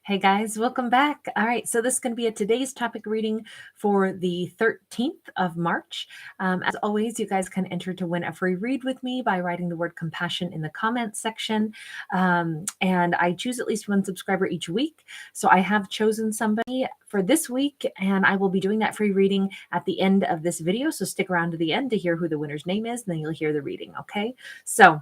Hey guys, welcome back. All right, so this is going to be a today's topic reading for the 13th of March. As always, you guys can enter to win a free read with me by writing the word compassion in the comments section. And I choose at least one subscriber each week. So I have chosen somebody for this week, and I will be doing that free reading at the end of this video. So stick around to the end to hear who the winner's name is, and then you'll hear the reading, okay? So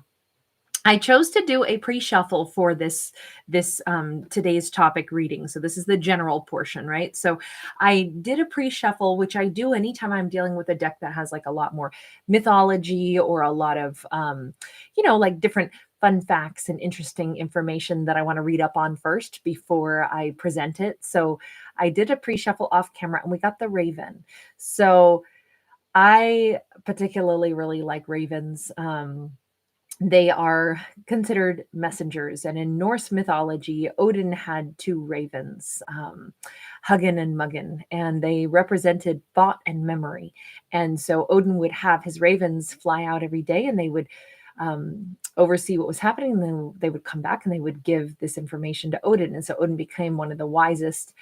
I chose to do a pre-shuffle for this today's topic reading. So this is the general portion, right? So I did a pre-shuffle, which I do anytime I'm dealing with a deck that has like a lot more mythology or a lot of, like different fun facts and interesting information that I want to read up on first before I present it. So I did a pre-shuffle off camera and we got the Raven. So I particularly really like ravens. They are considered messengers. And in Norse mythology, Odin had two ravens, Huggen and Muggen, and they represented thought and memory. And so Odin would have his ravens fly out every day and they would oversee what was happening. And then they would come back and they would give this information to Odin. And so Odin became one of the wisest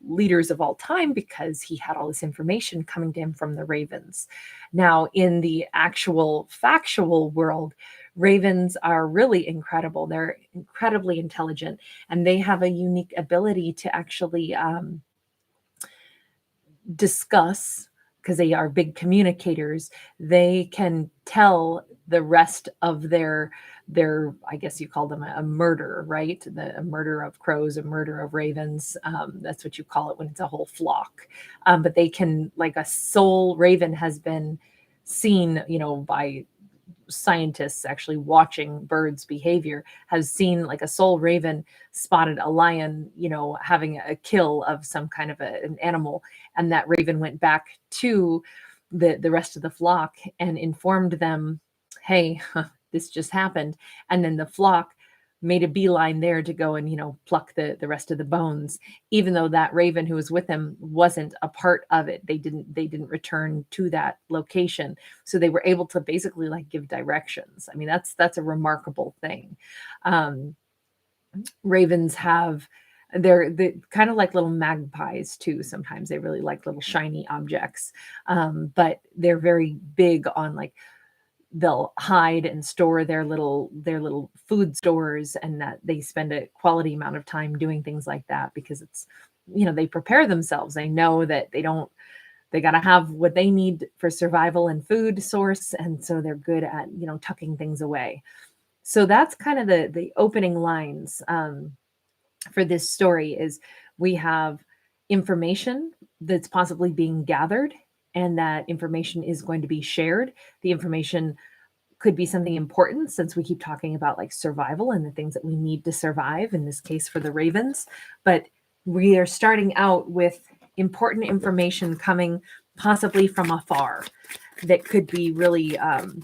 leaders of all time because he had all this information coming to him from the ravens. Now, in the actual factual world, ravens are really incredible. They're incredibly intelligent, and they have a unique ability to actually discuss, because they are big communicators. They can tell the rest of their I guess you call them a murder, right? A murder of crows, a murder of ravens. That's what you call it when it's a whole flock. But they can, like a sole raven has been seen, by scientists actually watching birds' behavior, has seen like a sole raven spotted a lion, having a kill of some kind of an animal. And that raven went back to the rest of the flock and informed them, hey, this just happened. And then the flock made a beeline there to go and, pluck the rest of the bones, even though that raven who was with them wasn't a part of it. They didn't return to that location. So they were able to basically like give directions. I mean, that's a remarkable thing. Ravens they're kind of like little magpies too. Sometimes they really like little shiny objects. But they're very big on like, they'll hide and store their little food stores, and that they spend a quality amount of time doing things like that because it's, they prepare themselves. They know that they got to have what they need for survival and food source. And so they're good at, tucking things away. So that's kind of the opening lines for this story. Is we have information that's possibly being gathered, and that information is going to be shared. The information could be something important, since we keep talking about like survival and the things that we need to survive, in this case for the ravens. But we are starting out with important information coming possibly from afar that could be really, and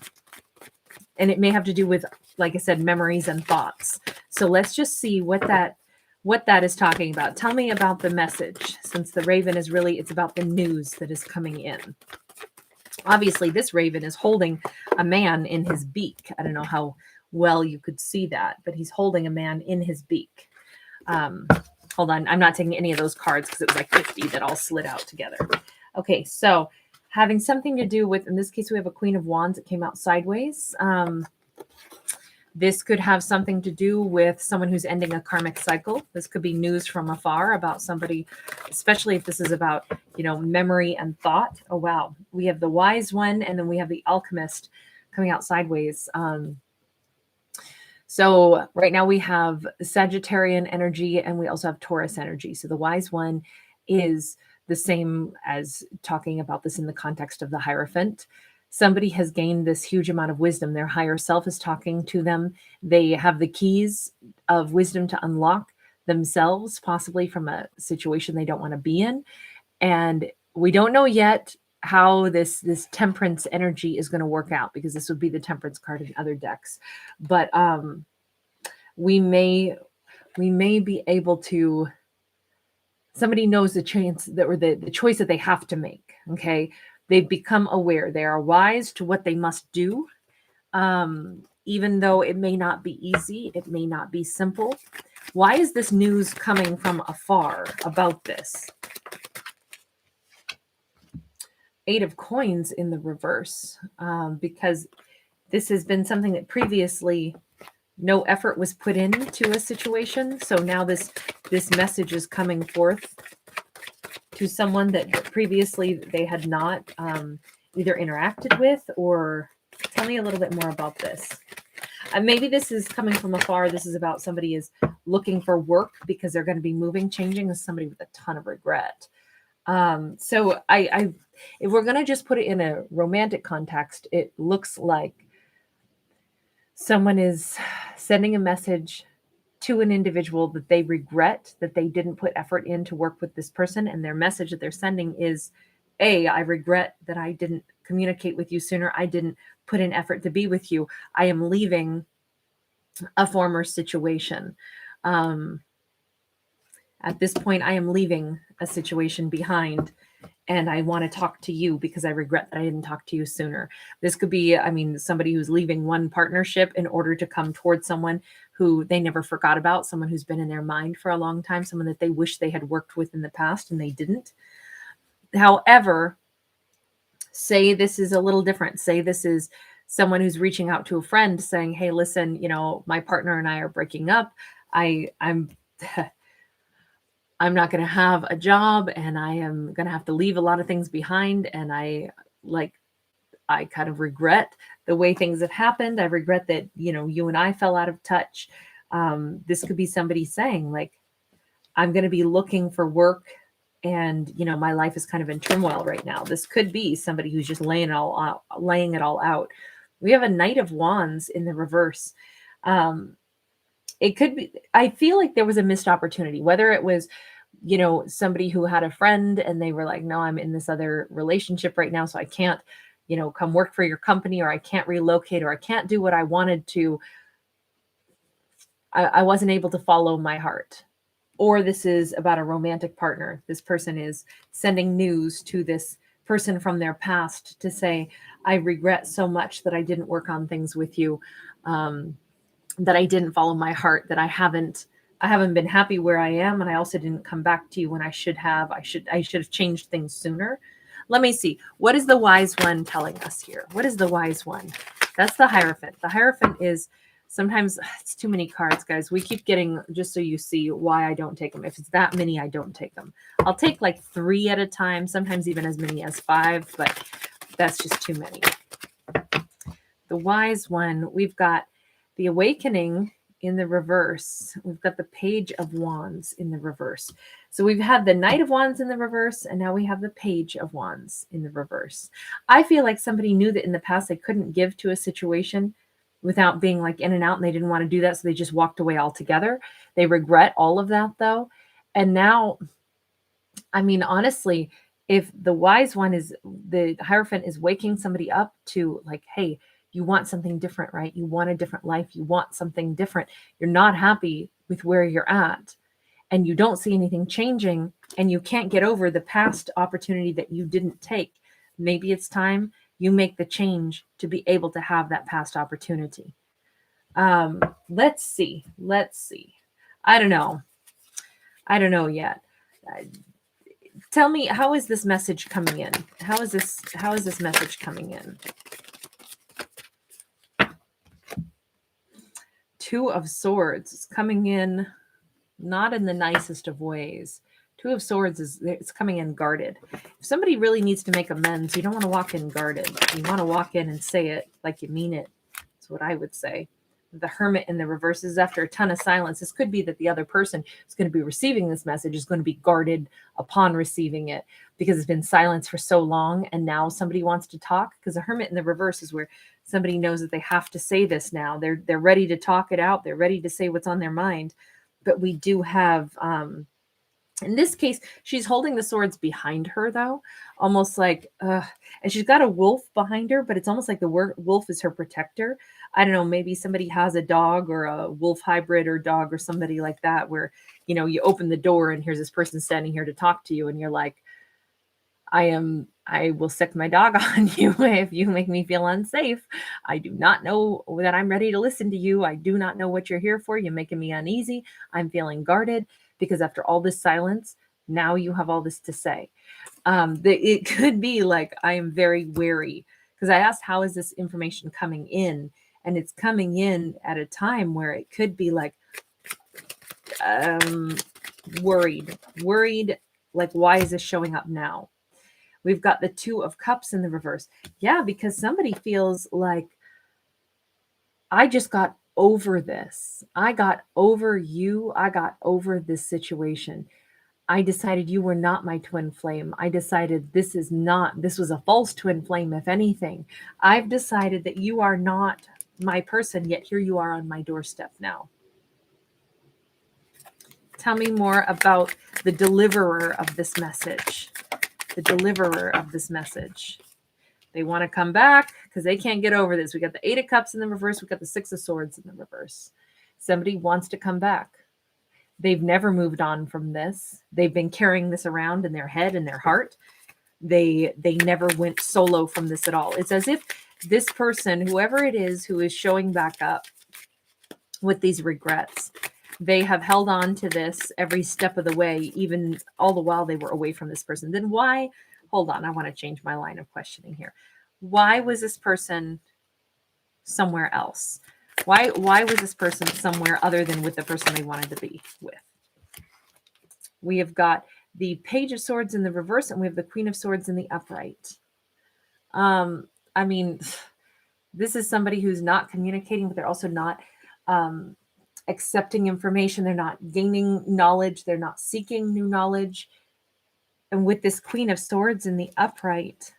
it may have to do with, like I said, memories and thoughts. So let's just see what that is talking about. Tell me about the message, since the raven is really, it's about the news that is coming in. Obviously, this raven is holding a man in his beak. I don't know how well you could see that, but he's holding a man in his beak. Hold on. I'm not taking any of those cards because it was like 50 that all slid out together. Okay, so having something to do with, in this case, we have a Queen of Wands that came out sideways. This could have something to do with someone who's ending a karmic cycle. This could be news from afar about somebody, especially if this is about, memory and thought. Oh, wow. We have the Wise One, and then we have the Alchemist coming out sideways. So right now we have Sagittarian energy, and we also have Taurus energy. So the Wise One is the same as talking about this in the context of the Hierophant. Somebody has gained this huge amount of wisdom. Their higher self is talking to them. They have the keys of wisdom to unlock themselves, possibly from a situation they don't want to be in. And we don't know yet how this temperance energy is going to work out, because this would be the temperance card in other decks. But we may be able to, somebody knows the chance that, or the choice that they have to make. Okay. They've become aware. They are wise to what they must do. even though it may not be easy, it may not be simple. Why is this news coming from afar about this? Eight of Coins in the reverse, because this has been something that previously no effort was put into a situation. So now this message is coming forth to someone that previously they had not either interacted with, or tell me a little bit more about this. Maybe this is coming from afar. This is about somebody is looking for work because they're going to be moving, changing, as somebody with a ton of regret. So I if we're going to just put it in a romantic context, it looks like someone is sending a message to an individual that they regret that they didn't put effort in to work with this person. And their message that they're sending is, I regret that I didn't communicate with you sooner. I didn't put in effort to be with you. I am leaving a former situation. At this point, I am leaving a situation behind, and I want to talk to you because I regret that I didn't talk to you sooner. This could be, somebody who's leaving one partnership in order to come towards someone who they never forgot about, someone who's been in their mind for a long time, someone that they wish they had worked with in the past and they didn't. However, say this is a little different. Say this is someone who's reaching out to a friend saying, hey, listen, my partner and I are breaking up. I'm not going to have a job, and I am going to have to leave a lot of things behind. And I kind of regret the way things have happened. I regret that, you and I fell out of touch. This could be somebody saying, like, I'm going to be looking for work, and, my life is kind of in turmoil right now. This could be somebody who's just laying it all out. We have a Knight of Wands in the reverse. It could be, I feel like there was a missed opportunity, whether it was, somebody who had a friend and they were like, no, I'm in this other relationship right now, so I can't, come work for your company, or I can't relocate, or I can't do what I wanted to. I wasn't able to follow my heart. Or this is about a romantic partner. This person is sending news to this person from their past to say, I regret so much that I didn't work on things with you. That I didn't follow my heart, that I haven't been happy where I am, and I also didn't come back to you when I should have. I should have changed things sooner. Let me see. What is the Wise One telling us here? What is the Wise One? That's the Hierophant. The Hierophant is, sometimes it's too many cards, guys. We keep getting, just so you see why I don't take them. If it's that many, I don't take them. I'll take like 3 at a time, sometimes even as many as 5, but that's just too many. The Wise One, we've got the Awakening in the reverse. We've got the Page of Wands in the reverse. So we've had the Knight of Wands in the reverse, and now we have the Page of Wands in the reverse. I feel like somebody knew that in the past they couldn't give to a situation without being like in and out, and they didn't want to do that, so they just walked away altogether. They regret all of that, though. And now, honestly, if the Wise One is, the Hierophant is waking somebody up to, like, hey, you want something different, right? You want a different life. You want something different. You're not happy with where you're at, and you don't see anything changing, and you can't get over the past opportunity that you didn't take. Maybe it's time you make the change to be able to have that past opportunity. Let's see. I don't know yet. Tell me, how is this message coming in? How is this message coming in? Two of Swords is coming in, not in the nicest of ways. Two of Swords it's coming in guarded. If somebody really needs to make amends, you don't want to walk in guarded. You want to walk in and say it like you mean it. That's what I would say. The Hermit in the reverse is after a ton of silence. This could be that the other person who's going to be receiving this message is going to be guarded upon receiving it because it's been silence for so long, and now somebody wants to talk. Because the Hermit in the reverse is where somebody knows that they have to say this now. They're ready to talk it out. They're ready to say what's on their mind. But we do have, in this case, she's holding the swords behind her, though, almost like, and she's got a wolf behind her, but it's almost like the wolf is her protector. I don't know, maybe somebody has a dog or a wolf hybrid or dog or somebody like that, where, you open the door and here's this person standing here to talk to you, and you're like, I will sick my dog on you if you make me feel unsafe. I do not know that I'm ready to listen to you. I do not know what you're here for. You're making me uneasy. I'm feeling guarded because after all this silence, now you have all this to say. It could be like, I am very wary because I asked, how is this information coming in? And it's coming in at a time where it could be like, worried, like, why is this showing up now? We've got the Two of Cups in the reverse. Yeah, because somebody feels like, I just got over this. I got over you. I got over this situation. I decided you were not my twin flame. I decided this was a false twin flame, if anything. I've decided that you are not my person, yet here you are on my doorstep now. Tell me more about the deliverer of this message. The deliverer of this message. They want to come back because they can't get over this. We got the Eight of Cups in the reverse. We got the Six of Swords in the reverse. Somebody wants to come back. They've never moved on from this. They've been carrying this around in their head and their heart. They never went solo from this at all. It's as if this person, whoever it is who is showing back up with these regrets, they have held on to this every step of the way, even all the while they were away from this person. Then why? Hold on, I want to change my line of questioning here. Why was this person somewhere else? Why was this person somewhere other than with the person they wanted to be with? We have got the Page of Swords in the reverse, and we have the Queen of Swords in the upright. I mean, this is somebody who's not communicating, but they're also not accepting information. They're not gaining knowledge. They're not seeking new knowledge. And with this Queen of Swords in the upright,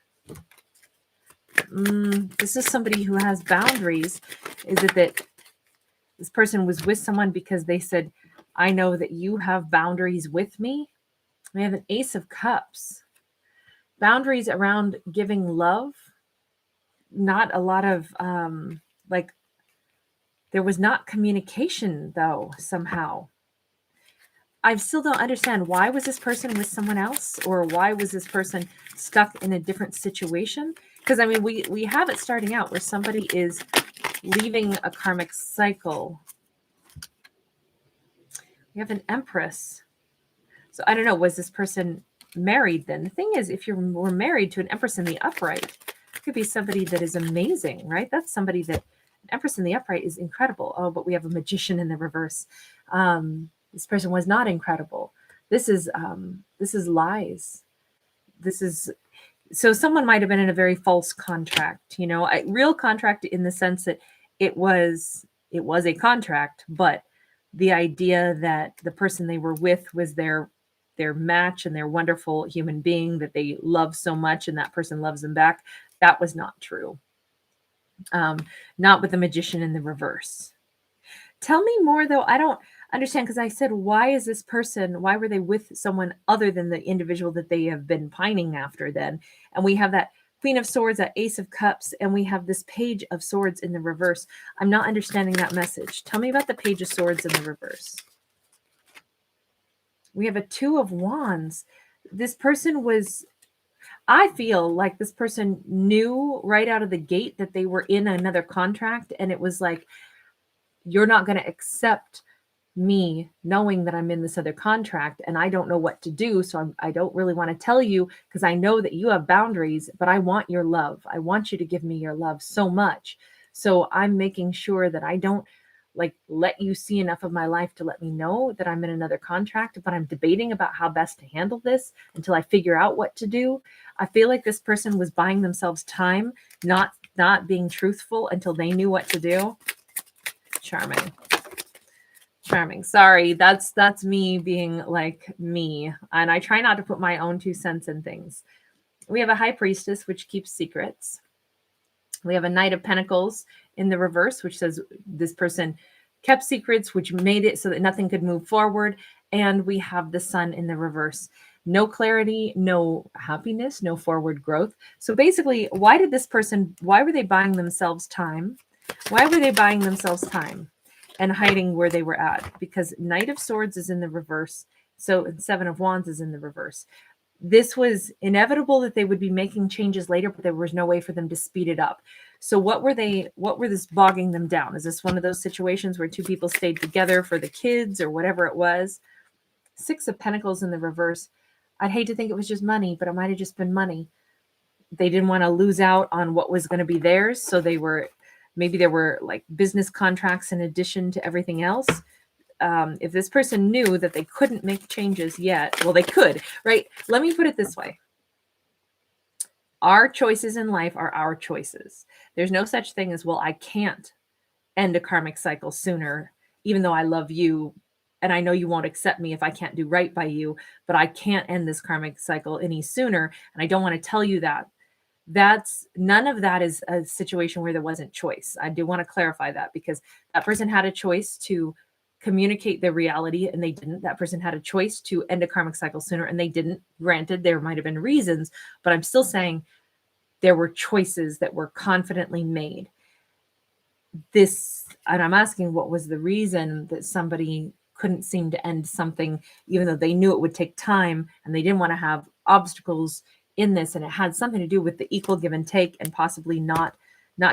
this is somebody who has boundaries. Is it that this person was with someone because they said, I know that you have boundaries with me? We have an Ace of Cups. Boundaries around giving love. Not a lot of, there was not communication, though, somehow. I still don't understand, why was this person with someone else, or why was this person stuck in a different situation? Because, I mean, we have it starting out where somebody is leaving a karmic cycle. We have an Empress. So I don't know, was this person married then? The thing is, if you were married to an Empress in the upright, it could be somebody that is amazing, right? That's somebody that, an Empress in the upright is incredible. Oh, but we have a Magician in the reverse. This person was not incredible. This is lies. So someone might have been in a very false contract, a real contract in the sense that it was a contract, but the idea that the person they were with was their match and their wonderful human being that they love so much, and that person loves them back. That was not true. Not with the Magician in the reverse. Tell me more, though. I don't understand, because I said, why were they with someone other than the individual that they have been pining after then? And we have that Queen of Swords, that Ace of Cups, and we have this Page of Swords in the reverse. I'm not understanding that message. Tell me about the Page of Swords in the reverse. We have a Two of Wands. This person I feel like this person knew right out of the gate that they were in another contract, and it was like, you're not going to accept me knowing that I'm in this other contract, and I don't know what to do. So I don't really want to tell you, because I know that you have boundaries, but I want your love. I want you to give me your love so much. So I'm making sure that I don't let you see enough of my life to let me know that I'm in another contract, but I'm debating about how best to handle this until I figure out what to do. I feel like this person was buying themselves time, not being truthful until they knew what to do. Charming. Sorry, that's me being like me, and I try not to put my own 2 cents in things. We have a High Priestess, which keeps secrets. We have a Knight of Pentacles in the reverse, which says this person kept secrets, which made it so that nothing could move forward. And we have the Sun in the reverse. No clarity, no happiness, no forward growth. So basically, why were they buying themselves time? Why were they buying themselves time and hiding where they were at? Because Knight of Swords is in the reverse. So 7 of Wands is in the reverse. this was inevitable that they would be making changes later, but there was no way for them to speed it up. So what were this bogging them down? Is this one of those situations where two people stayed together for the kids or whatever it was? Six of Pentacles in the reverse. I'd hate to think it was just money, but it might have just been money. They didn't want to lose out on what was going to be theirs. So maybe there were like business contracts in addition to everything else. If this person knew that they couldn't make changes yet, well, they could, right? Let me put it this way. Our choices in life are our choices. There's no such thing as, well, I can't end a karmic cycle sooner, even though I love you and I know you won't accept me if I can't do right by you, but I can't end this karmic cycle any sooner. And I don't want to tell you that. None of that is a situation where there wasn't choice. I do want to clarify that, because that person had a choice to communicate their reality and they didn't. That person had a choice to end a karmic cycle sooner and they didn't. Granted, there might have been reasons, but I'm still saying there were choices that were confidently made. And I'm asking, what was the reason that somebody couldn't seem to end something, even though they knew it would take time and they didn't want to have obstacles in this, and it had something to do with the equal give and take and possibly not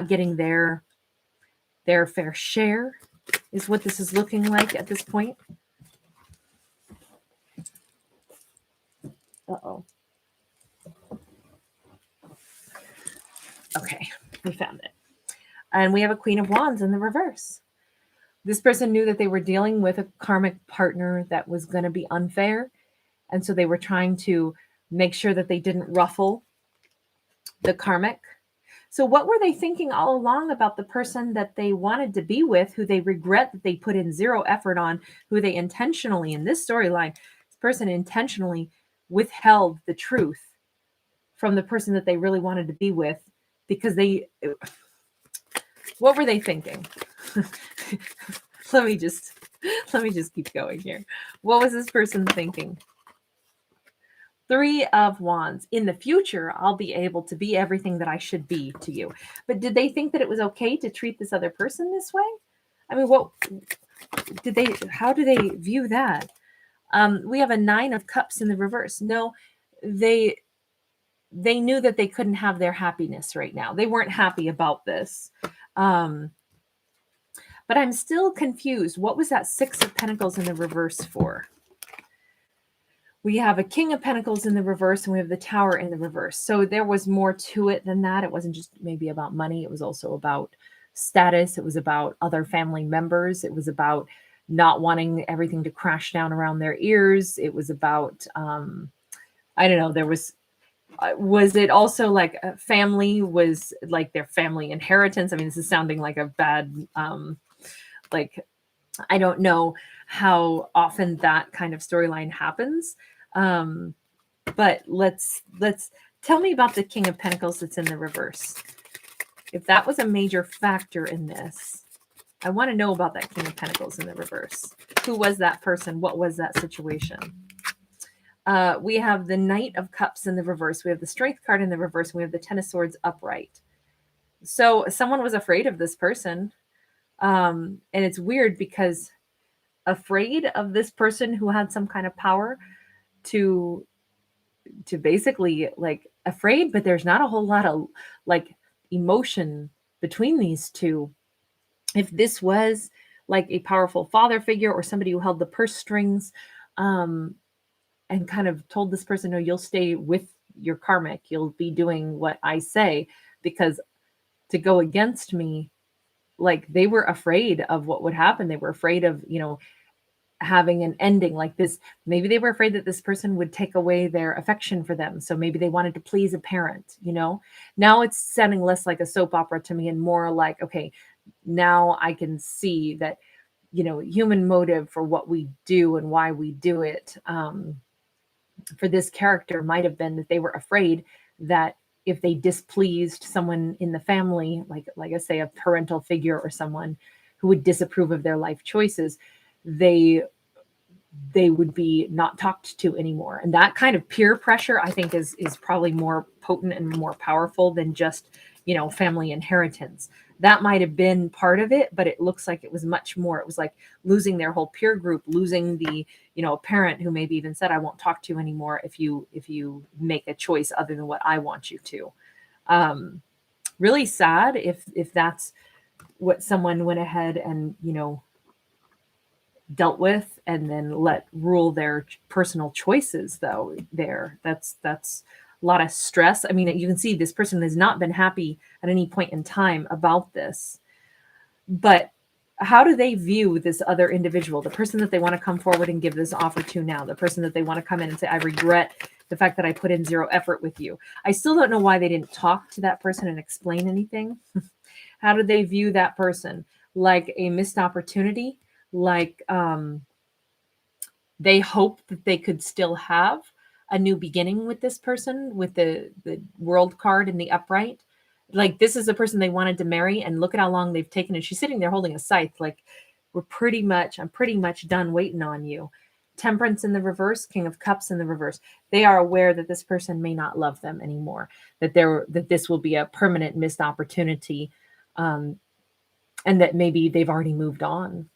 getting their fair share, is what this is looking like at this point. Uh-oh. Okay, we found it. And we have a Queen of Wands in the reverse. This person knew that they were dealing with a karmic partner that was going to be unfair. And so they were trying to make sure that they didn't ruffle the karmic. So what were they thinking all along about the person that they wanted to be with, who they regret that they put in zero effort on, who they intentionally, in this storyline, this person intentionally withheld the truth from the person that they really wanted to be with, because what were they thinking? Let me just keep going here. What was this person thinking? Three of Wands. In the future, I'll be able to be everything that I should be to you. But did they think that it was okay to treat this other person this way? I mean, how do they view that? We have a Nine of Cups in the reverse. No, they knew that they couldn't have their happiness right now. They weren't happy about this. But I'm still confused. What was that Six of Pentacles in the reverse for? We have a King of Pentacles in the reverse, and we have the Tower in the reverse. So there was more to it than that. It wasn't just maybe about money. It was also about status. It was about other family members. It was about not wanting everything to crash down around their ears. It was about, I don't know, there was it also like a family was like their family inheritance? I mean, this is sounding like a bad, like, I don't know how often that kind of storyline happens. But let's tell me about the King of Pentacles that's in the reverse. If that was a major factor in this, I want to know about that King of Pentacles in the reverse. Who was that person? What was that situation? We have the Knight of Cups in the reverse. We have the Strength card in the reverse. And we have the Ten of Swords upright. So someone was afraid of this person. And it's weird because afraid of this person who had some kind of power to basically like afraid, but there's not a whole lot of like emotion between these two. If this was like a powerful father figure or somebody who held the purse strings, and kind of told this person, no, you'll stay with your karmic, you'll be doing what I say, because to go against me, like they were afraid of what would happen. They were afraid of, having an ending like this. Maybe they were afraid that this person would take away their affection for them. So maybe they wanted to please a parent, Now it's sounding less like a soap opera to me and more like, okay, now I can see that, human motive for what we do and why we do it. For this character might have been that they were afraid that if they displeased someone in the family, like I say, a parental figure or someone who would disapprove of their life choices, they would be not talked to anymore. And that kind of peer pressure, I think, is probably more potent and more powerful than just, family inheritance. That might have been part of it, but it looks like it was much more. It was like losing their whole peer group, losing the, a parent who maybe even said, I won't talk to you anymore if you make a choice other than what I want you to. Really sad if that's what someone went ahead and, dealt with and then let rule their personal choices though. That's a lot of stress. I mean, you can see this person has not been happy at any point in time about this. But how do they view this other individual, the person that they want to come forward and give this offer to now, the person that they want to come in and say, I regret the fact that I put in zero effort with you. I still don't know why they didn't talk to that person and explain anything. How do they view that person? Like a missed opportunity? Like they hope that they could still have a new beginning with this person, with the world card in the upright. Like this is the person they wanted to marry, and look at how long they've taken. And she's sitting there holding a scythe, like I'm pretty much done waiting on you. Temperance in the reverse, King of Cups in the reverse. They are aware that this person may not love them anymore, that this will be a permanent missed opportunity, and that maybe they've already moved on.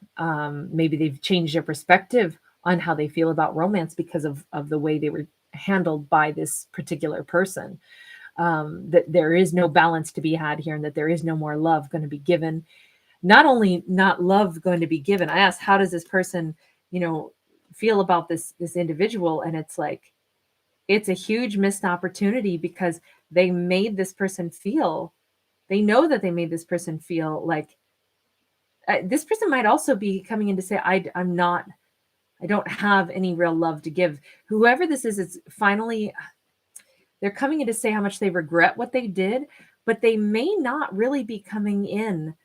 Maybe they've changed their perspective on how they feel about romance because of the way they were handled by this particular person. That there is no balance to be had here, and that there is no more love going to be given. Not only not love going to be given, I asked, how does this person, feel about this individual? And it's like, it's a huge missed opportunity because they made this person feel, they know that they made this person feel like this person might also be coming in to say, I don't have any real love to give. Whoever this is finally, they're coming in to say how much they regret what they did, but they may not really be coming in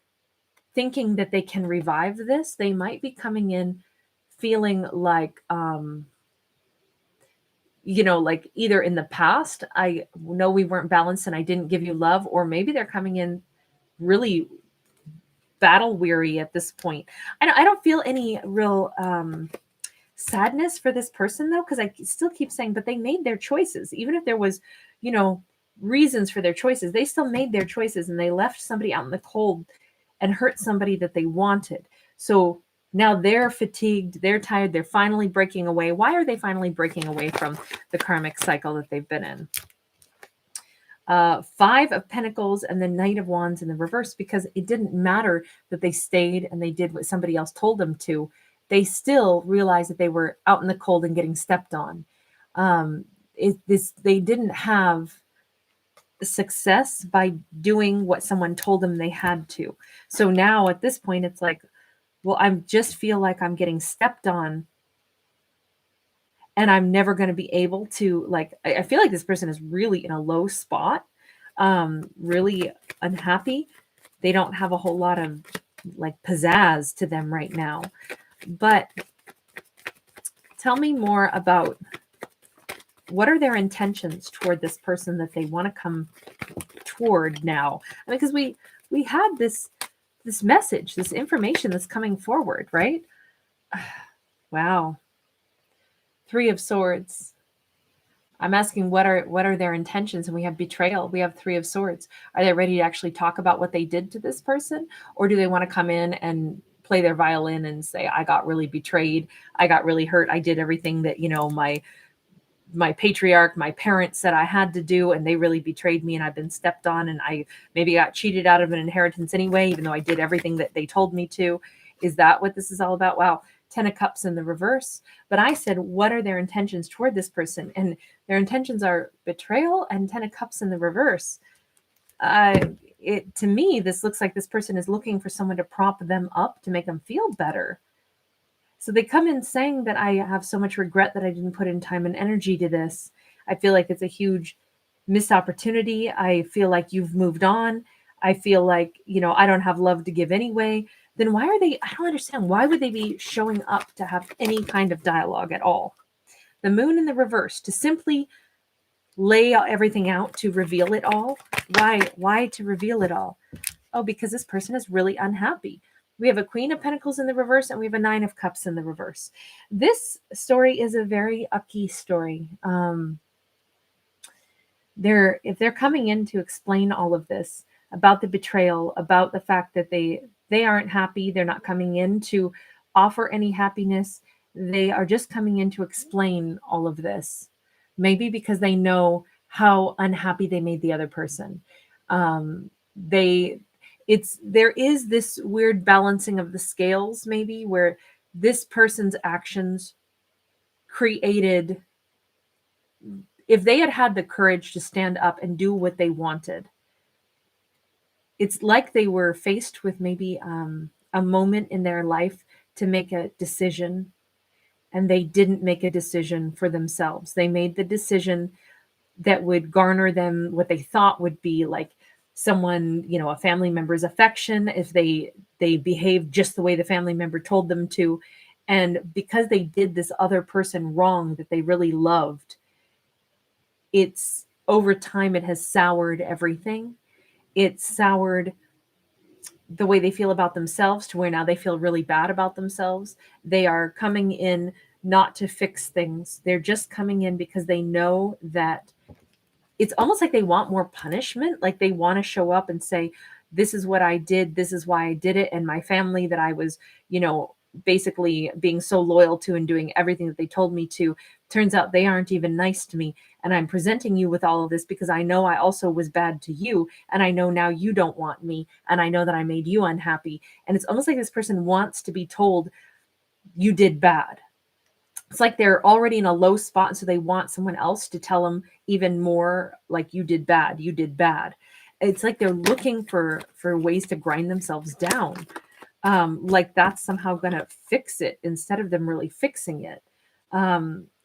thinking that they can revive this. They might be coming in feeling like, like either in the past, I know we weren't balanced and I didn't give you love, or maybe they're coming in really battle weary at this point. I don't feel any real sadness for this person though, because I still keep saying, but they made their choices. Even if there was, reasons for their choices, they still made their choices, and they left somebody out in the cold and hurt somebody that they wanted. So now they're fatigued, they're tired, they're finally breaking away. Why are they finally breaking away from the karmic cycle that they've been in? Five of Pentacles and the Knight of Wands in the reverse, because it didn't matter that they stayed and they did what somebody else told them to. They still realized that they were out in the cold and getting stepped on. They didn't have success by doing what someone told them they had to. So now at this point, it's like, well, I just feel like I'm getting stepped on, and I'm never going to be able to, like, I feel like this person is really in a low spot, really unhappy. They don't have a whole lot of like pizzazz to them right now. But tell me more about, what are their intentions toward this person that they want to come toward now? I mean, because we had this message, this information that's coming forward, right? Wow. Three of Swords. I'm asking, what are their intentions? And we have betrayal. We have Three of Swords. Are they ready to actually talk about what they did to this person? Or do they want to come in and play their violin and say, I got really betrayed. I got really hurt. I did everything that, my patriarch, my parents said I had to do, and they really betrayed me, and I've been stepped on, and I maybe got cheated out of an inheritance anyway, even though I did everything that they told me to. Is that what this is all about? Wow. 10 of Cups in the reverse. But I said, what are their intentions toward this person? And their intentions are betrayal and 10 of Cups in the reverse. To me, this looks like this person is looking for someone to prop them up, to make them feel better. So they come in saying that I have so much regret that I didn't put in time and energy to this. I feel like it's a huge missed opportunity. I feel like you've moved on. I feel like, I don't have love to give anyway. Then why are they, I don't understand. Why would they be showing up to have any kind of dialogue at all? The Moon in the reverse, to simply lay everything out, to reveal it all. Why to reveal it all? Oh, because this person is really unhappy. We have a Queen of Pentacles in the reverse, and we have a Nine of Cups in the reverse. This story is a very ucky story. If they're coming in to explain all of this, about the betrayal, about the fact that they aren't happy. They're not coming in to offer any happiness. They are just coming in to explain all of this. Maybe because they know how unhappy they made the other person. They there is this weird balancing of the scales, maybe, where this person's actions created, if they had had the courage to stand up and do what they wanted, it's like they were faced with maybe a moment in their life to make a decision, and they didn't make a decision for themselves. They made the decision that would garner them what they thought would be like someone, a family member's affection, if they behaved just the way the family member told them to. And because they did this other person wrong that they really loved, it's over time, it has soured everything. It's soured the way they feel about themselves, to where now they feel really bad about themselves. They are coming in not to fix things. They're just coming in because they know that it's almost like they want more punishment. Like they want to show up and say, this is what I did. This is why I did it. And my family that I was, basically being so loyal to and doing everything that they told me to, turns out they aren't even nice to me. And I'm presenting you with all of this because I know I also was bad to you. And I know now you don't want me. And I know that I made you unhappy. And it's almost like this person wants to be told you did bad. It's like they're already in a low spot, and so they want someone else to tell them even more, like, you did bad, you did bad. It's like they're looking for ways to grind themselves down, like that's somehow going to fix it instead of them really fixing it.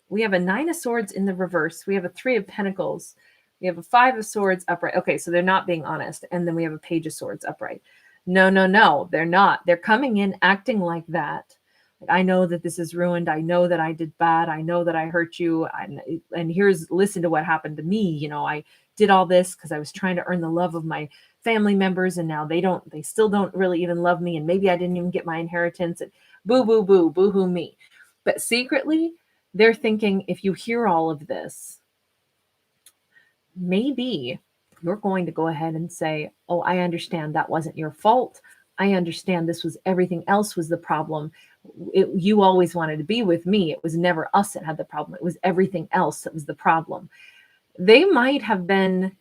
We have a 9 of Swords in the reverse. We have a 3 of Pentacles. We have a 5 of Swords upright. Okay, so they're not being honest. And then we have a Page of Swords upright. No, they're not. They're coming in acting like that. I know that this is ruined. I know that I did bad. I know that I hurt you. And listen to what happened to me. I did all this because I was trying to earn the love of my family members. And now they still don't really even love me. And maybe I didn't even get my inheritance. And boo, boo, boo, boo hoo me. But secretly, they're thinking, if you hear all of this, maybe you're going to go ahead and say, oh, I understand that wasn't your fault. I understand this was everything else was the problem. You always wanted to be with me. It was never us that had the problem. It was everything else that was the problem. They might have been,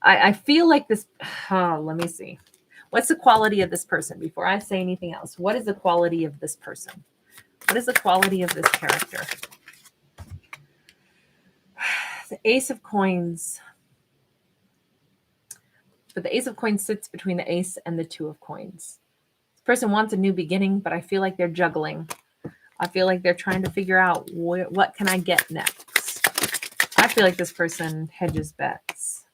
I feel like this, let me see. What's the quality of this person? Before I say anything else, what is the quality of this person? What is the quality of this character? The Ace of Coins. But the Ace of Coins sits between the Ace and the 2 of Coins. This person wants a new beginning, but I feel like they're juggling. I feel like they're trying to figure out what can I get next. I feel like this person hedges bets.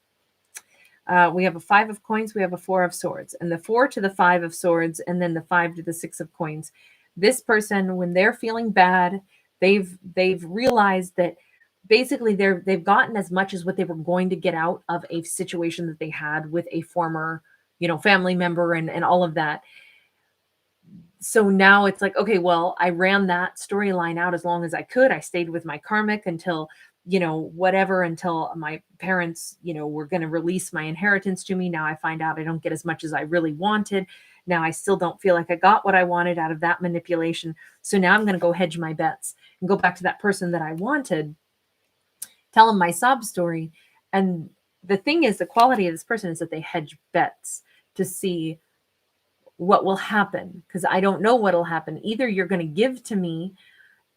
We have a 5 of Coins. We have a 4 of Swords. And the 4 to the 5 of Swords, and then the 5 to the 6 of Coins. This person, when they're feeling bad, they've realized that basically they've gotten as much as what they were going to get out of a situation that they had with a former, family member and all of that. So now it's like, okay, well, I ran that storyline out as long as I could. I stayed with my karmic until, whatever, until my parents, were going to release my inheritance to me. Now I find out I don't get as much as I really wanted. Now I still don't feel like I got what I wanted out of that manipulation. So now I'm going to go hedge my bets and go back to that person that I wanted, tell them my sob story. And the thing is, the quality of this person is that they hedge bets to see what will happen, because I don't know what will happen. Either you're going to give to me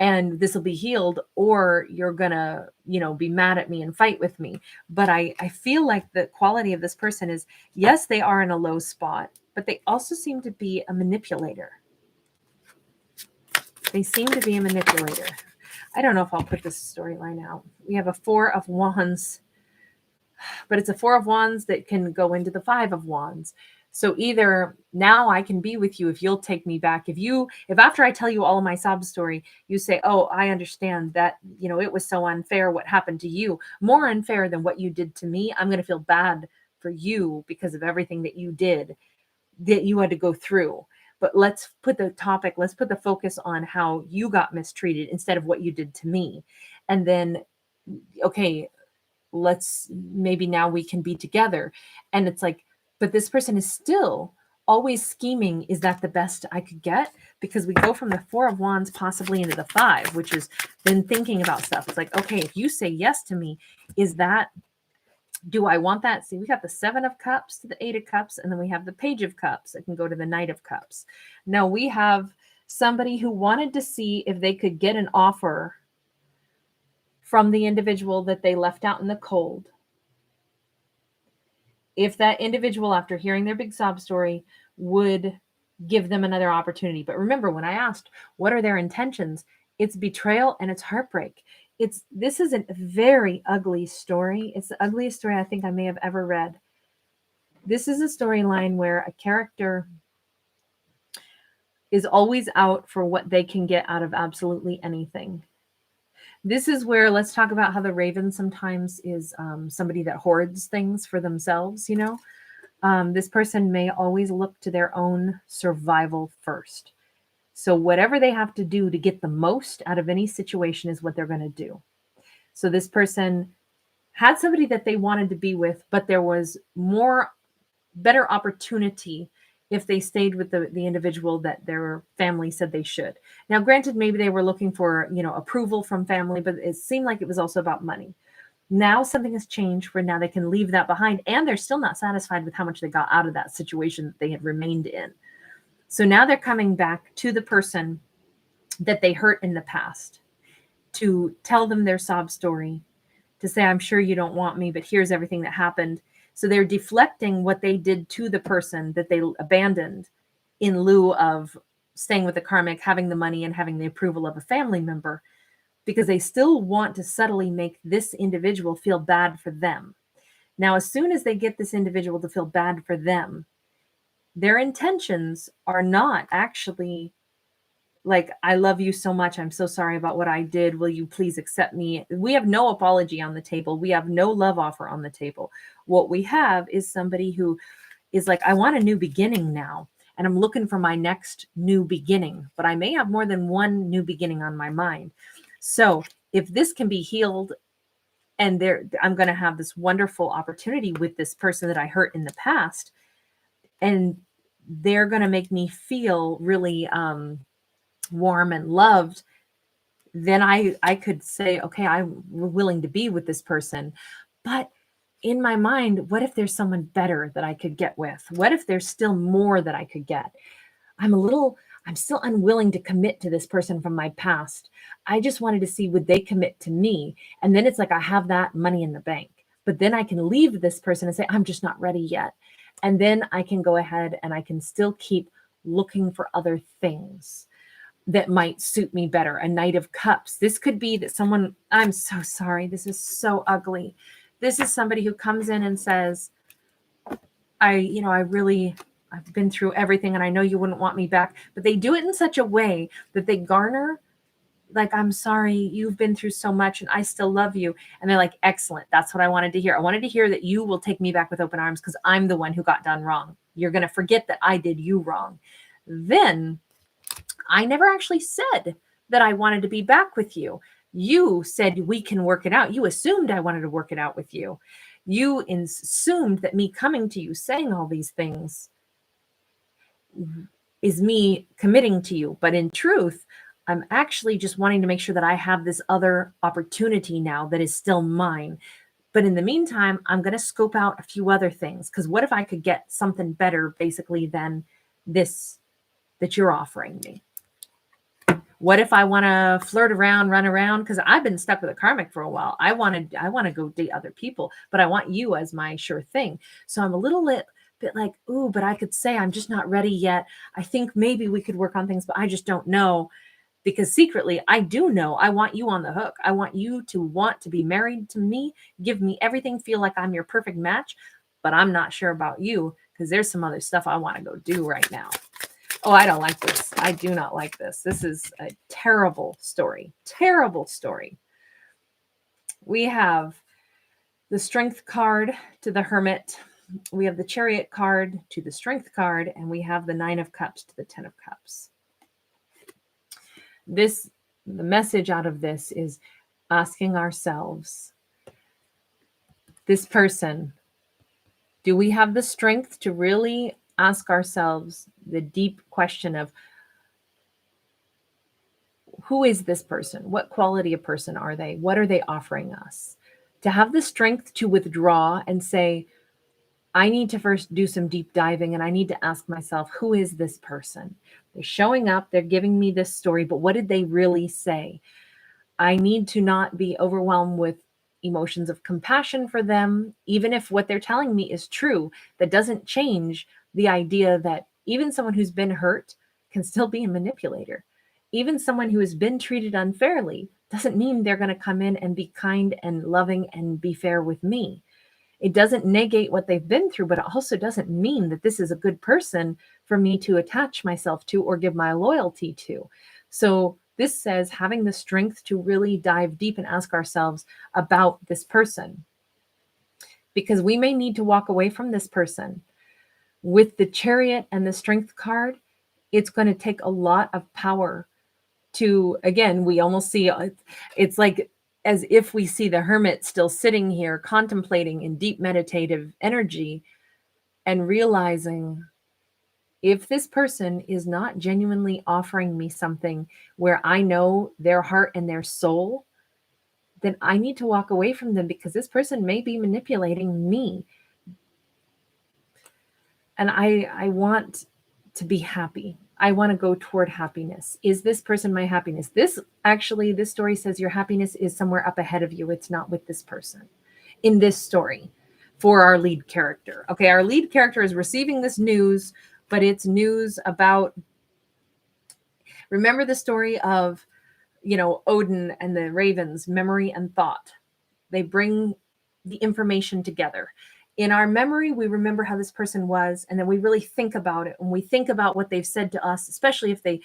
and this will be healed, or you're going to, be mad at me and fight with me. But I feel like the quality of this person is, yes, they are in a low spot, but they also seem to be a manipulator. They seem to be a manipulator. I don't know if I'll put this storyline out. We have a 4 of Wands, but it's a 4 of Wands that can go into the 5 of Wands. So either now I can be with you if you'll take me back. If after I tell you all of my sob story, you say, oh, I understand that, it was so unfair what happened to you, more unfair than what you did to me. I'm going to feel bad for you because of everything that you did, that you had to go through. But let's put the focus on how you got mistreated instead of what you did to me. And then, okay, maybe now we can be together. And it's like, But this person is still always scheming, is that the best I could get? Because we go from the Four of Wands possibly into the Five, which is then thinking about stuff. It's like, okay, if you say yes to me, is that, do I want that? See, we got the Seven of Cups to the Eight of Cups, and then we have the Page of Cups. It can go to the Knight of Cups. Now we have somebody who wanted to see if they could get an offer from the individual that they left out in the cold. If that individual, after hearing their big sob story, would give them another opportunity. But remember, when I asked, what are their intentions? It's betrayal and it's heartbreak. This is a very ugly story. It's the ugliest story I think I may have ever read. This is a storyline where a character is always out for what they can get out of absolutely anything. This is where, let's talk about how the Raven sometimes is somebody that hoards things for themselves, you know. This person may always look to their own survival first. So whatever they have to do to get the most out of any situation is what they're going to do. So this person had somebody that they wanted to be with, but there was better opportunity if they stayed with the individual that their family said they should. Now, granted, maybe they were looking for, approval from family, but it seemed like it was also about money. Now something has changed where now they can leave that behind, and they're still not satisfied with how much they got out of that situation that they had remained in. So now they're coming back to the person that they hurt in the past to tell them their sob story, to say, I'm sure you don't want me, but here's everything that happened. So they're deflecting what they did to the person that they abandoned in lieu of staying with the karmic, having the money, and having the approval of a family member, because they still want to subtly make this individual feel bad for them. Now, as soon as they get this individual to feel bad for them, their intentions are not actually like, I love you so much. I'm so sorry about what I did. Will you please accept me? We have no apology on the table. We have no love offer on the table. What we have is somebody who is like, I want a new beginning now, and I'm looking for my next new beginning, but I may have more than one new beginning on my mind. So if this can be healed, and I'm going to have this wonderful opportunity with this person that I hurt in the past, and they're going to make me feel really warm and loved, then I could say, okay, I'm willing to be with this person. But in my mind, what if there's someone better that I could get with? What if there's still more that I could get? I'm still unwilling to commit to this person from my past. I just wanted to see, would they commit to me? And then it's like, I have that money in the bank, but then I can leave this person and say, I'm just not ready yet. And then I can go ahead and I can still keep looking for other things that might suit me better. A Knight of Cups. This could be that someone, I'm so sorry, this is so ugly. This is somebody who comes in and says, I've been through everything and I know you wouldn't want me back, but they do it in such a way that they garner, like, I'm sorry, you've been through so much and I still love you. And they're like, excellent. That's what I wanted to hear. I wanted to hear that you will take me back with open arms because I'm the one who got done wrong. You're going to forget that I did you wrong. Then I never actually said that I wanted to be back with you. You said we can work it out. You assumed I wanted to work it out with you. You assumed that me coming to you saying all these things is me committing to you. But in truth, I'm actually just wanting to make sure that I have this other opportunity now that is still mine. But in the meantime, I'm going to scope out a few other things, because what if I could get something better basically than this that you're offering me? What if I want to flirt around, run around? Because I've been stuck with a karmic for a while. I want to go date other people, but I want you as my sure thing. So I'm a little bit like, ooh, but I could say I'm just not ready yet. I think maybe we could work on things, but I just don't know. Because secretly, I do know I want you on the hook. I want you to want to be married to me, give me everything, feel like I'm your perfect match. But I'm not sure about you, because there's some other stuff I want to go do right now. Oh, I don't like this. I do not like this. This is a terrible story. Terrible story. We have the Strength card to the Hermit. We have the Chariot card to the Strength card. And we have the Nine of Cups to the Ten of Cups. The message out of this is asking ourselves, this person Do we have the strength to really ask ourselves the deep question of, who is this person? What quality of person are they? What are they offering us? To have the strength to withdraw and say, I need to first do some deep diving, and I need to ask myself, who is this person? They're showing up, they're giving me this story, but what did they really say? I need to not be overwhelmed with emotions of compassion for them, even if what they're telling me is true. That doesn't change the idea that even someone who's been hurt can still be a manipulator. Even someone who has been treated unfairly doesn't mean they're going to come in and be kind and loving and be fair with me. It doesn't negate what they've been through, but it also doesn't mean that this is a good person for me to attach myself to or give my loyalty to. So this says having the strength to really dive deep and ask ourselves about this person, because we may need to walk away from this person. With the Chariot and the Strength card, it's going to take a lot of power to, again, we almost see, it's like as if we see the Hermit still sitting here contemplating in deep meditative energy and realizing, if this person is not genuinely offering me something where I know their heart and their soul, then I need to walk away from them, because this person may be manipulating me. And I want to be happy. I want to go toward happiness. Is this person my happiness? This story says your happiness is somewhere up ahead of you. It's not with this person in this story for our lead character. Okay, our lead character is receiving this news, but it's news about, remember the story of, Odin and the ravens, memory and thought. They bring the information together. In our memory, we remember how this person was, and then we really think about it. When we think about what they've said to us, especially if they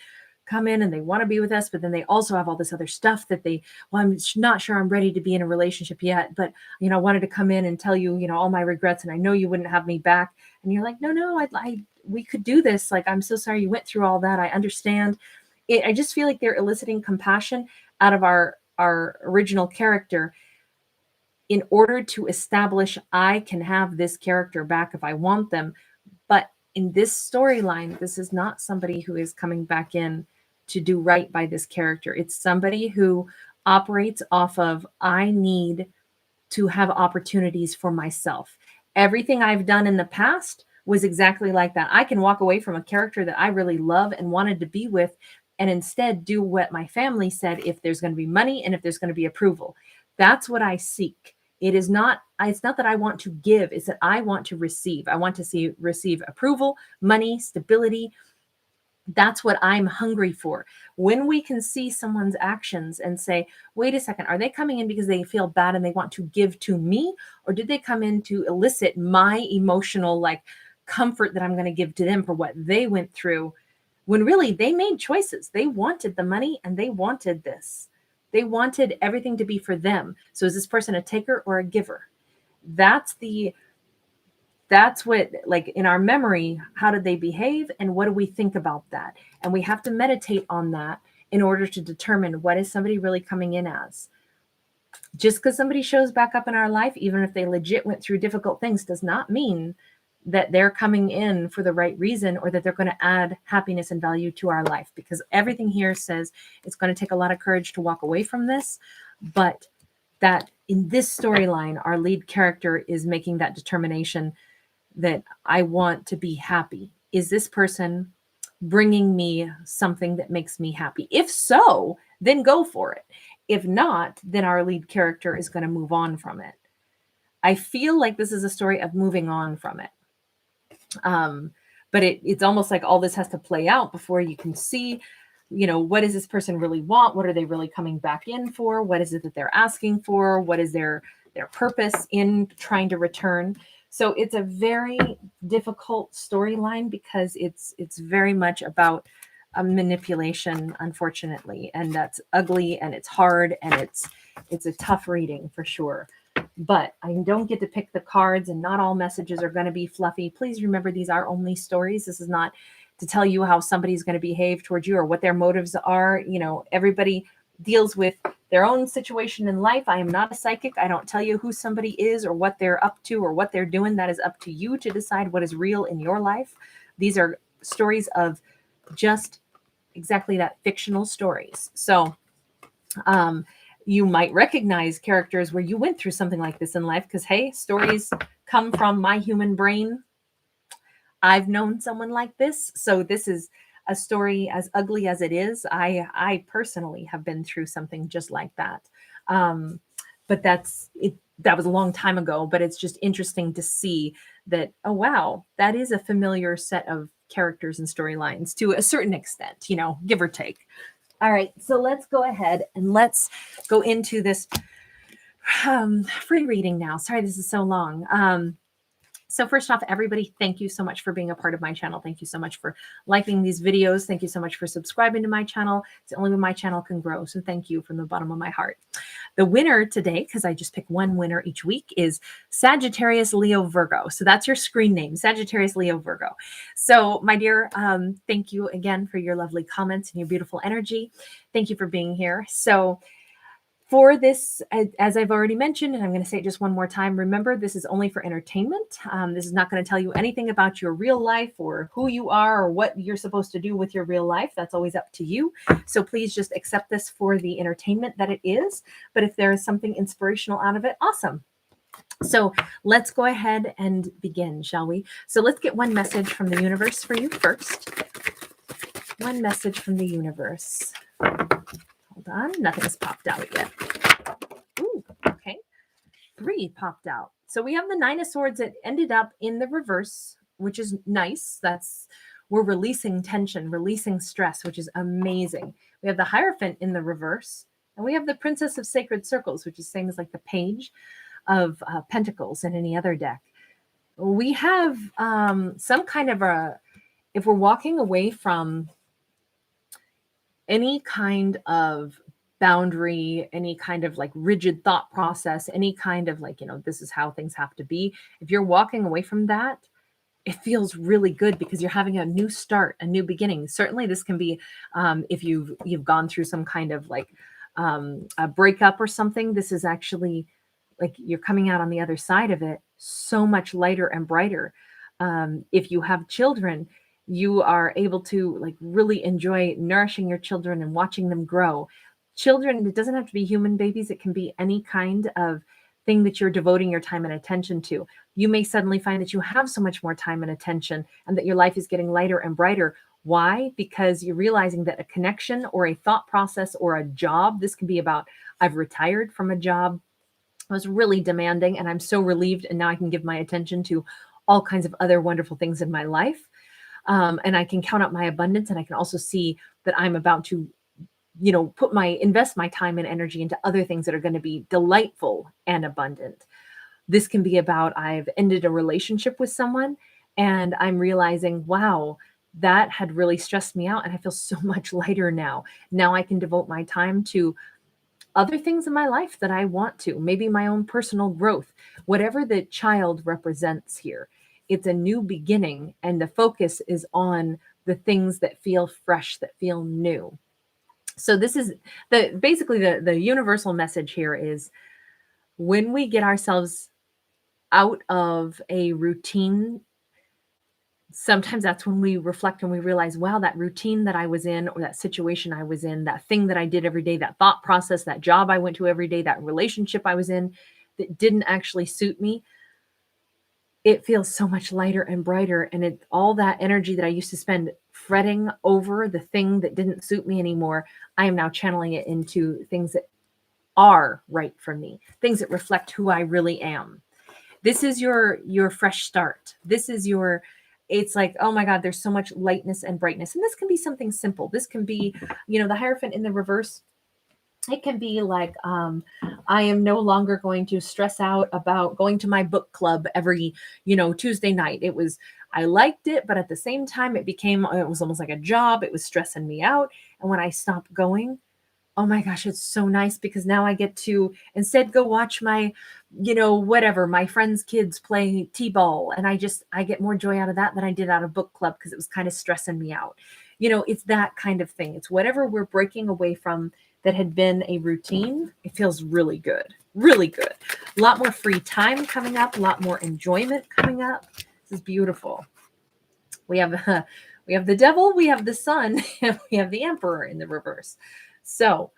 come in and they want to be with us, but then they also have all this other stuff that I'm not sure I'm ready to be in a relationship yet, but, I wanted to come in and tell you, all my regrets, and I know you wouldn't have me back. And you're like, no, we could do this. Like, I'm so sorry you went through all that. I understand. I just feel like they're eliciting compassion out of our original character, in order to establish I can have this character back if I want them. But in this storyline, this is not somebody who is coming back in to do right by this character. It's somebody who operates off of, I need to have opportunities for myself. Everything I've done in the past was exactly like that. I can walk away from a character that I really love and wanted to be with, and instead do what my family said, if there's going to be money and if there's going to be approval. That's what I seek. It's not that I want to give, it's that I want to receive. I want to receive approval, money, stability. That's what I'm hungry for. When we can see someone's actions and say, wait a second, are they coming in because they feel bad and they want to give to me? Or did they come in to elicit my emotional comfort that I'm going to give to them for what they went through? When really they made choices. They wanted the money and they wanted this. They wanted everything to be for them. So is this person a taker or a giver? That's what, in our memory, how did they behave and what do we think about that? And we have to meditate on that in order to determine, what is somebody really coming in as. Just because somebody shows back up in our life, even if they legit went through difficult things, does not mean that they're coming in for the right reason, or that they're going to add happiness and value to our life. Because everything here says it's going to take a lot of courage to walk away from this, but that in this storyline, our lead character is making that determination that I want to be happy. Is this person bringing me something that makes me happy? If so, then go for it. If not, then our lead character is going to move on from it. I feel like this is a story of moving on from it. But it's almost like all this has to play out before you can see, what does this person really want? What are they really coming back in for? What is it that they're asking for? What is their purpose in trying to return? So it's a very difficult storyline, because it's very much about a manipulation, unfortunately, and that's ugly and it's hard and it's a tough reading for sure. But I don't get to pick the cards, and not all messages are going to be fluffy. Please remember, these are only stories. This is not to tell you how somebody's going to behave towards you or what their motives are. Everybody deals with their own situation in life. I am not a psychic. I don't tell you who somebody is or what they're up to or what they're doing. That is up to you to decide what is real in your life. These are stories of just exactly that, fictional stories. So you might recognize characters where you went through something like this in life because, hey, stories come from my human brain. I've known someone like this. So this is a story as ugly as it is. I personally have been through something just like that. But that's it. That was a long time ago, but it's just interesting to see that, oh, wow, that is a familiar set of characters and storylines to a certain extent, you know, give or take. All right, so let's go ahead and let's go into this free reading now. Sorry, this is so long. So first off, everybody, thank you so much for being a part of my channel. Thank you so much for liking these videos. Thank you so much for subscribing to my channel. It's the only way my channel can grow. So thank you from the bottom of my heart. The winner today, because I just pick one winner each week, is Sagittarius Leo Virgo. So that's your screen name, Sagittarius Leo Virgo. So my dear, thank you again for your lovely comments and your beautiful energy. Thank you for being here. So for this, as I've already mentioned, and I'm going to say it just one more time, remember, this is only for entertainment. This is not going to tell you anything about your real life or who you are or what you're supposed to do with your real life. That's always up to you. So please just accept this for the entertainment that it is. But if there is something inspirational out of it, awesome. So let's go ahead and begin, shall we? So let's get one message from the universe for you first. One message from the universe. Hold on, nothing's popped out yet. Ooh, okay. 3 popped out. So we have the 9 of Swords that ended up in the reverse, which is nice. We're releasing tension, releasing stress, which is amazing. We have the Hierophant in the reverse, and we have the Princess of Sacred Circles, which is same as like the Page of Pentacles in any other deck. We have some kind of if we're walking away from any kind of boundary, any kind of like rigid thought process, any kind of like, you know, this is how things have to be. If you're walking away from that, it feels really good because you're having a new start, a new beginning. Certainly this can be if you've gone through some kind of like a breakup or something. This is actually like you're coming out on the other side of it so much lighter and brighter. If you have children, you are able to like really enjoy nourishing your children and watching them grow. Children, it doesn't have to be human babies. It can be any kind of thing that you're devoting your time and attention to. You may suddenly find that you have so much more time and attention and that your life is getting lighter and brighter. Why? Because you're realizing that a connection or a thought process or a job, this can be about, I've retired from a job. I was really demanding and I'm so relieved. And now I can give my attention to all kinds of other wonderful things in my life. And I can count out my abundance. And I can also see that I'm about to, you know, invest my time and energy into other things that are going to be delightful and abundant. This can be about, I've ended a relationship with someone and I'm realizing, wow, that had really stressed me out. And I feel so much lighter now. Now I can devote my time to other things in my life that I want to, maybe my own personal growth, whatever the child represents here. It's a new beginning and the focus is on the things that feel fresh, that feel new. So this is basically the universal message here is when we get ourselves out of a routine, sometimes that's when we reflect and we realize, wow, that routine that I was in or that situation I was in, that thing that I did every day, that thought process, that job I went to every day, that relationship I was in that didn't actually suit me, it feels so much lighter and brighter. And all that energy that I used to spend fretting over the thing that didn't suit me anymore, I am now channeling it into things that are right for me, things that reflect who I really am. This is your fresh start. This is it's like, oh my God, there's so much lightness and brightness. And this can be something simple. This can be, you know, the Hierophant in the reverse. It can be like, I am no longer going to stress out about going to my book club every, you know, Tuesday night. I liked it, but at the same time, it was almost like a job. It was stressing me out. And when I stopped going, oh my gosh, it's so nice because now I get to instead go watch my, you know, whatever, my friends' kids play t-ball. And I get more joy out of that than I did out of book club because it was kind of stressing me out. You know, it's that kind of thing. It's whatever we're breaking away from that had been a routine, it feels really good. Really good. A lot more free time coming up, a lot more enjoyment coming up. This is beautiful. We have the devil, we have the sun, and we have the emperor in the reverse. So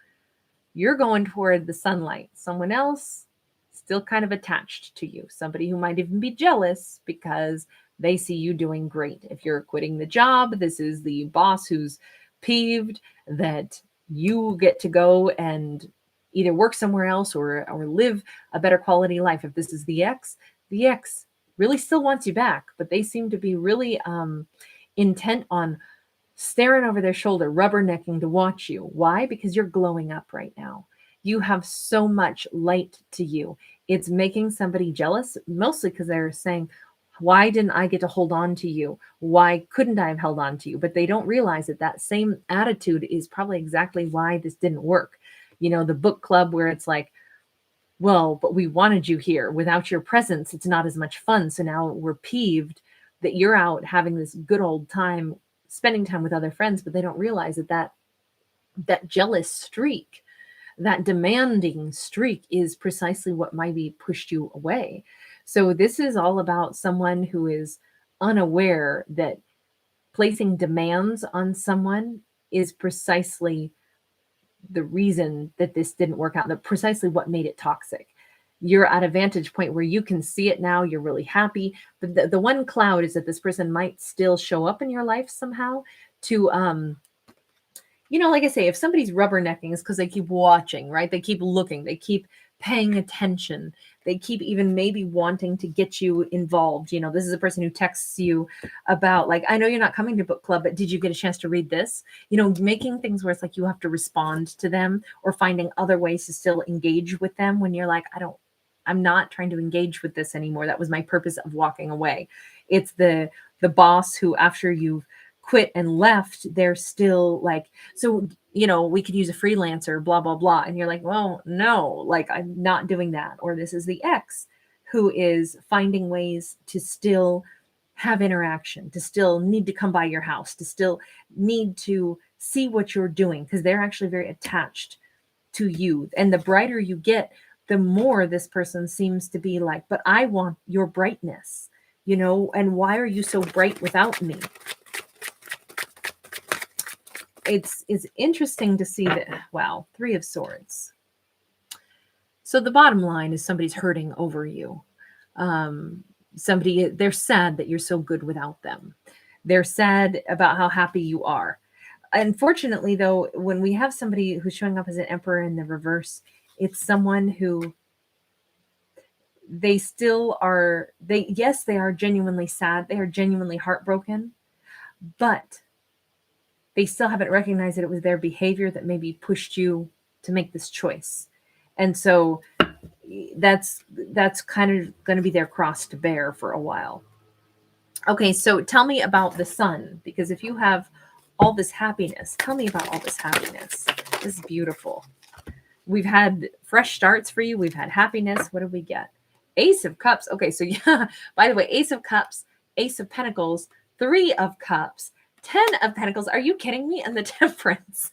you're going toward the sunlight. Someone else still kind of attached to you. Somebody who might even be jealous because they see you doing great. If you're quitting the job, this is the boss who's peeved that you get to go and either work somewhere else or live a better quality life. If this is the ex really still wants you back, but they seem to be really intent on staring over their shoulder, rubbernecking to watch you. Why? Because you're glowing up right now. You have so much light to you. It's making somebody jealous, mostly because they're saying, why didn't I get to hold on to you? Why couldn't I have held on to you? But they don't realize that that same attitude is probably exactly why this didn't work. You know, the book club where it's like, well, but we wanted you here. Without your presence, it's not as much fun. So now we're peeved that you're out having this good old time, spending time with other friends, but they don't realize that jealous streak, that demanding streak is precisely what maybe pushed you away. So this is all about someone who is unaware that placing demands on someone is precisely the reason that this didn't work out, precisely what made it toxic. You're at a vantage point where you can see it now. You're really happy. But the one cloud is that this person might still show up in your life somehow to, like I say, if somebody's rubbernecking, it's because they keep watching, right? They keep looking, they keep paying attention. They keep even maybe wanting to get you involved. This is a person who texts you about like, I know you're not coming to book club, but did you get a chance to read this? Making things where it's like you have to respond to them or finding other ways to still engage with them when you're like, I'm not trying to engage with this anymore. That was my purpose of walking away. It's the boss who, after you've quit and left, they're still like, so we could use a freelancer, blah blah blah, and you're like, well, no, like I'm not doing that. Or this is the ex who is finding ways to still have interaction, to still need to come by your house, to still need to see what you're doing, because they're actually very attached to you. And the brighter you get, the more this person seems to be like, but I want your brightness, and why are you so bright without me? It's interesting to see that, wow, 3 of Swords. So the bottom line is somebody's hurting over you. They're sad that you're so good without them. They're sad about how happy you are. Unfortunately, though, when we have somebody who's showing up as an emperor in the reverse, it's someone who they still are, yes, they are genuinely sad. They are genuinely heartbroken, but they still haven't recognized that it was their behavior that maybe pushed you to make this choice. And so that's kind of going to be their cross to bear for a while. Okay, so tell me about the sun, because if you have all this happiness, tell me about all this happiness. This is beautiful. We've had fresh starts for you. We've had happiness. What did we get? Ace of Cups. Okay, so yeah, by the way, Ace of Cups, Ace of Pentacles, 3 of Cups, 10 of Pentacles. Are you kidding me? And the Temperance.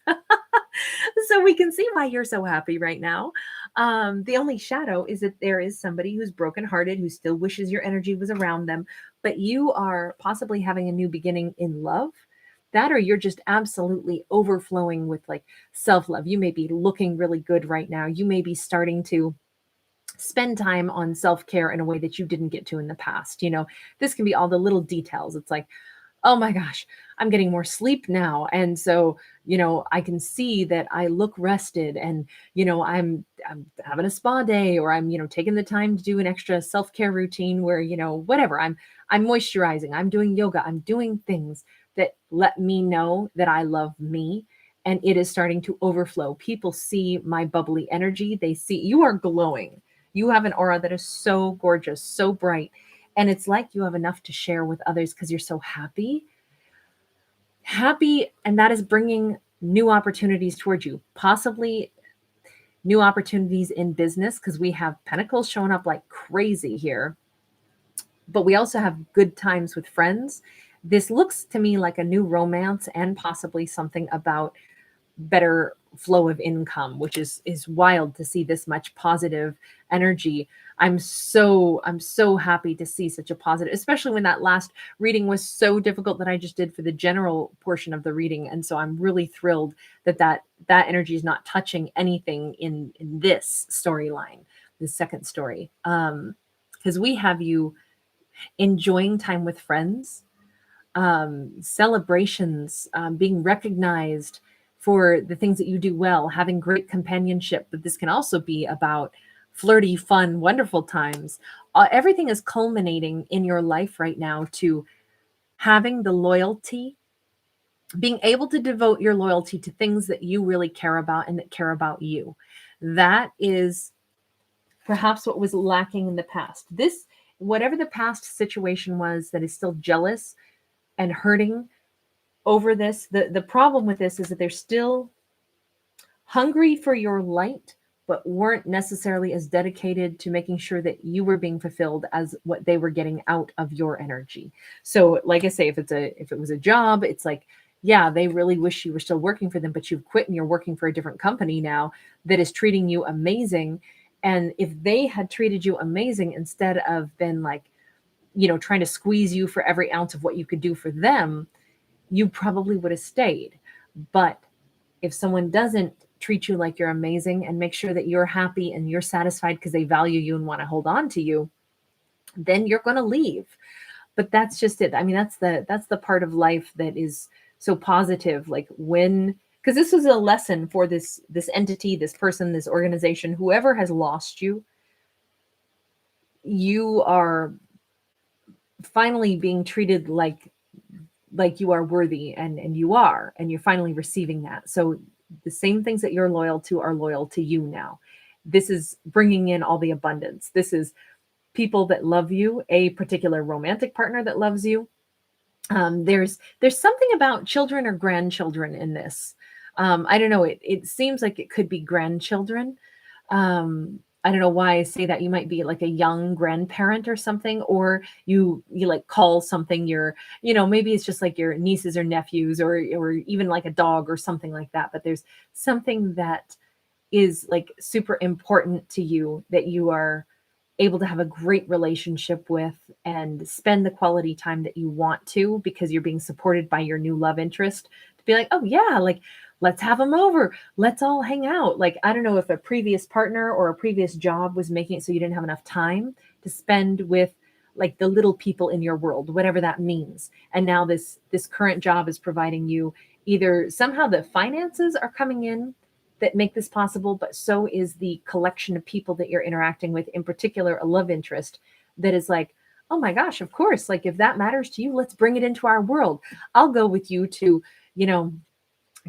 So we can see why you're so happy right now. The only shadow is that there is somebody who's brokenhearted, who still wishes your energy was around them, but you are possibly having a new beginning in love. That, or you're just absolutely overflowing with like self-love. You may be looking really good right now. You may be starting to spend time on self-care in a way that you didn't get to in the past. This can be all the little details. It's like, oh my gosh, I'm getting more sleep now. And so, I can see that I look rested, and, I'm having a spa day, or I'm, taking the time to do an extra self-care routine where, whatever, I'm moisturizing, I'm doing yoga, I'm doing things that let me know that I love me. And it is starting to overflow. People see my bubbly energy. They see you are glowing. You have an aura that is so gorgeous, so bright. And it's like you have enough to share with others because you're so happy. And that is bringing new opportunities towards you, possibly new opportunities in business, because we have Pentacles showing up like crazy here. But we also have good times with friends. This looks to me like a new romance, and possibly something about better flow of income, which is wild to see this much positive energy. I'm so happy to see such a positive, especially when that last reading was so difficult that I just did for the general portion of the reading. And so I'm really thrilled that energy is not touching anything in this storyline, the second story. Because we have you enjoying time with friends, celebrations, being recognized for the things that you do well, having great companionship. But this can also be about flirty, fun, wonderful times. Everything is culminating in your life right now to having the loyalty, being able to devote your loyalty to things that you really care about and that care about you. That is perhaps what was lacking in the past. This, whatever the past situation was that is still jealous and hurting over this, the problem with this is that they're still hungry for your light, but weren't necessarily as dedicated to making sure that you were being fulfilled as what they were getting out of your energy. So like I say, if it was a job, it's like, yeah, they really wish you were still working for them, but you've quit and you're working for a different company now that is treating you amazing. And if they had treated you amazing instead of been like, trying to squeeze you for every ounce of what you could do for them, you probably would have stayed. But if someone doesn't treat you like you're amazing and make sure that you're happy and you're satisfied because they value you and want to hold on to you, then you're going to leave. But that's just it. I mean, that's the part of life that is so positive. Like because this was a lesson for this entity, this person, this organization, whoever has lost you, you are finally being treated like you are worthy, and you're finally receiving that. So the same things that you're loyal to are loyal to you now. This is bringing in all the abundance. This is people that love you, a particular romantic partner that loves you. There's something about children or grandchildren in this. I don't know. It seems like it could be grandchildren. I don't know why I say that. You might be like a young grandparent or something, or you like call something your, maybe it's just like your nieces or nephews, or even like a dog or something like that. But there's something that is like super important to you that you are able to have a great relationship with and spend the quality time that you want to, because you're being supported by your new love interest to be like, oh yeah, like let's have them over. Let's all hang out. Like, I don't know if a previous partner or a previous job was making it so you didn't have enough time to spend with like the little people in your world, whatever that means. And now this current job is providing you either somehow the finances are coming in that make this possible, but so is the collection of people that you're interacting with, in particular, a love interest that is like, oh my gosh, of course. Like if that matters to you, let's bring it into our world. I'll go with you to,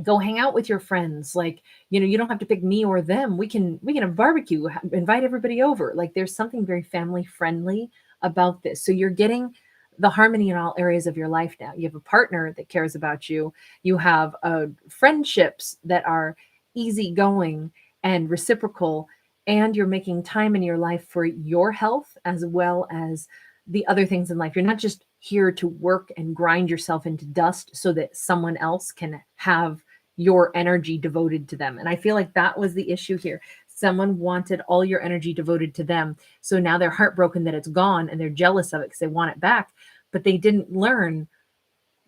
go hang out with your friends. Like, you don't have to pick me or them. We can have barbecue, invite everybody over. Like there's something very family friendly about this. So you're getting the harmony in all areas of your life now. You have a partner that cares about you. You have friendships that are easygoing and reciprocal, and you're making time in your life for your health as well as the other things in life. You're not just here to work and grind yourself into dust so that someone else can have your energy devoted to them. And I feel like that was the issue here. Someone wanted all your energy devoted to them. So now they're heartbroken that it's gone and they're jealous of it because they want it back. But they didn't learn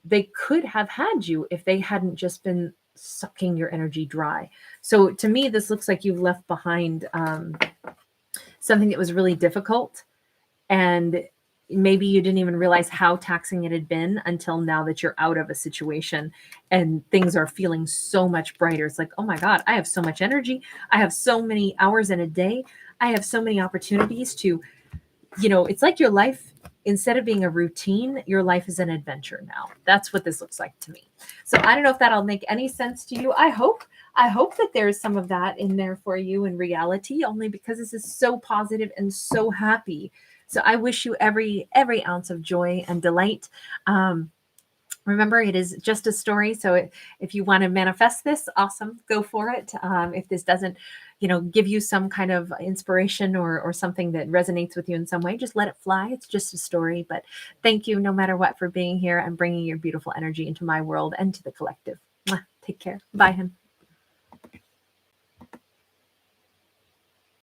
they could have had you if they hadn't just been sucking your energy dry. So to me, this looks like you've left behind something that was really difficult, and maybe you didn't even realize how taxing it had been until now that you're out of a situation and things are feeling so much brighter. It's like, oh my God, I have so much energy. I have so many hours in a day. I have so many opportunities to, it's like your life, instead of being a routine, your life is an adventure now. That's what this looks like to me. So I don't know if that'll make any sense to you. I hope that there's some of that in there for you in reality, only because this is so positive and so happy. So I wish you every ounce of joy and delight. Remember, it is just a story. So if you want to manifest this, awesome, go for it. If this doesn't, give you some kind of inspiration or something that resonates with you in some way, just let it fly. It's just a story. But thank you, no matter what, for being here and bringing your beautiful energy into my world and to the collective. Mwah. Take care. Bye, hun.